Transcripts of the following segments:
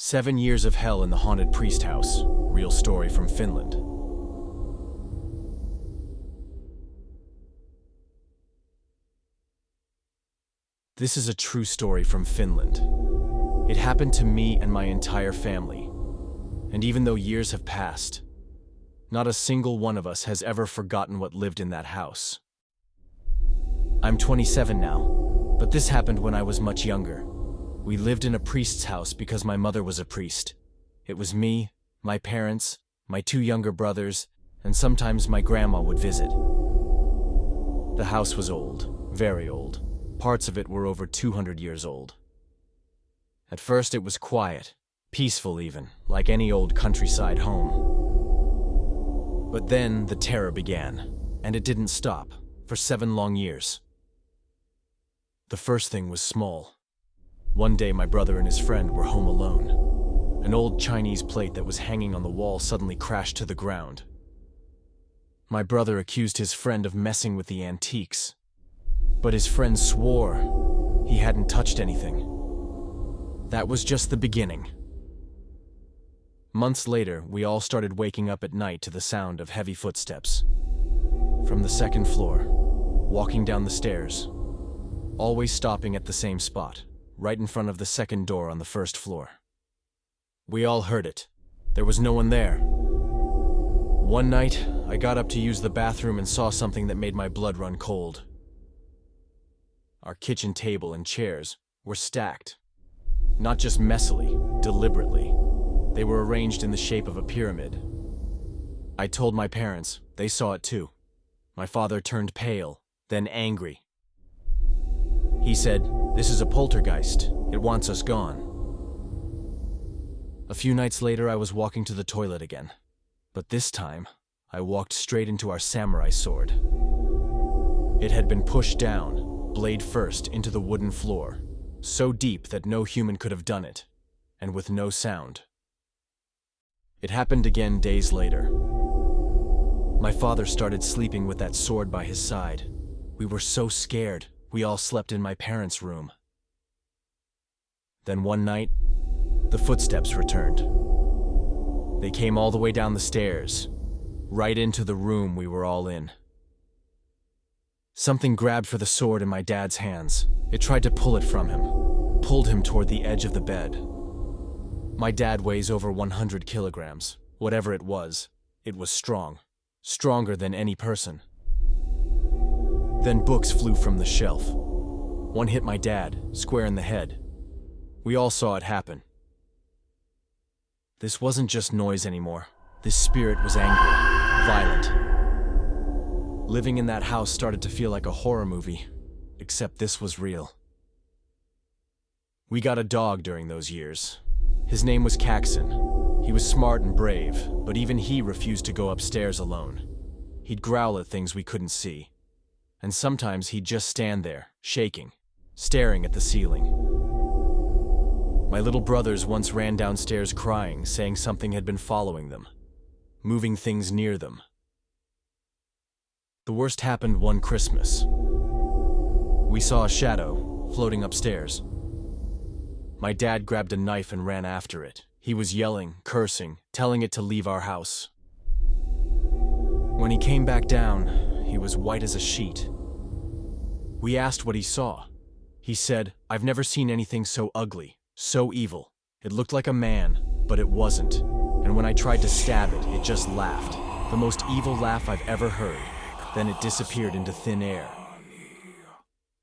7 Years of Hell in the Haunted Priest House. Real story from Finland. This is a true story from Finland. It happened to me and my entire family. And even though years have passed, not a single one of us has ever forgotten what lived in that house. I'm 27 now, but this happened when I was much younger. We lived in a priest's house because my mother was a priest. It was me, my parents, my 2 younger brothers, and sometimes my grandma would visit. The house was old, very old. Parts of it were over 200 years old. At first it was quiet, peaceful even, like any old countryside home. But then the terror began, and it didn't stop, for 7 long years. The first thing was small. One day my brother and his friend were home alone. An old Chinese plate that was hanging on the wall suddenly crashed to the ground. My brother accused his friend of messing with the antiques, but his friend swore he hadn't touched anything. That was just the beginning. Months later, we all started waking up at night to the sound of heavy footsteps. From the 2nd floor, walking down the stairs, always stopping at the same spot, right in front of the 2nd door on the 1st floor. We all heard it. There was no one there. One night, I got up to use the bathroom and saw something that made my blood run cold. Our kitchen table and chairs were stacked. Not just messily, deliberately. They were arranged in the shape of a pyramid. I told my parents. They saw it too. My father turned pale, then angry. He said, "This is a poltergeist. It wants us gone." A few nights later, I was walking to the toilet again. But this time, I walked straight into our samurai sword. It had been pushed down, blade first, into the wooden floor, so deep that no human could have done it, and with no sound. It happened again days later. My father started sleeping with that sword by his side. We were so scared, we all slept in my parents' room. Then one night, the footsteps returned. They came all the way down the stairs, right into the room we were all in. Something grabbed for the sword in my dad's hands. It tried to pull it from him, pulled him toward the edge of the bed. My dad weighs over 100 kilograms. Whatever it was strong, stronger than any person. Then books flew from the shelf. One hit my dad, square in the head. We all saw it happen. This wasn't just noise anymore. This spirit was angry, violent. Living in that house started to feel like a horror movie, except this was real. We got a dog during those years. His name was Kaxon. He was smart and brave, but even he refused to go upstairs alone. He'd growl at things we couldn't see. And sometimes he'd just stand there, shaking, staring at the ceiling. My little brothers once ran downstairs crying, saying something had been following them, moving things near them. The worst happened one Christmas. We saw a shadow floating upstairs. My dad grabbed a knife and ran after it. He was yelling, cursing, telling it to leave our house. When he came back down, he was white as a sheet. We asked what he saw. He said, "I've never seen anything so ugly, so evil. It looked like a man, but it wasn't. And when I tried to stab it, it just laughed. The most evil laugh I've ever heard. Then it disappeared into thin air."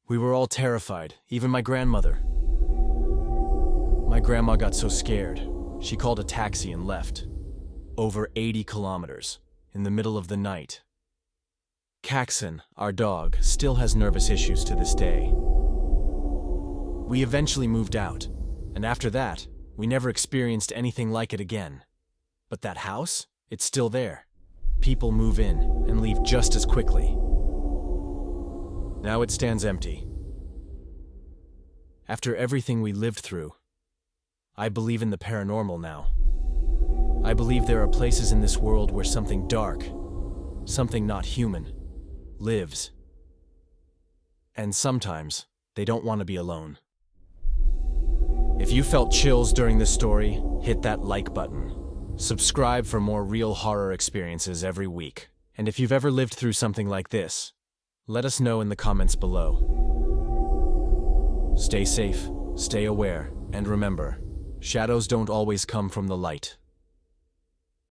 We were all terrified, even my grandmother. My grandma got so scared, she called a taxi and left. Over 80 kilometers, in the middle of the night. Kaxon, our dog, still has nervous issues to this day. We eventually moved out, and after that, we never experienced anything like it again. But that house, it's still there. People move in and leave just as quickly. Now it stands empty. After everything we lived through, I believe in the paranormal now. I believe there are places in this world where something dark, something not human, lives. And sometimes, they don't want to be alone. If you felt chills during this story, hit that like button. Subscribe for more real horror experiences every week. And if you've ever lived through something like this, let us know in the comments below. Stay safe, stay aware, and remember, shadows don't always come from the light.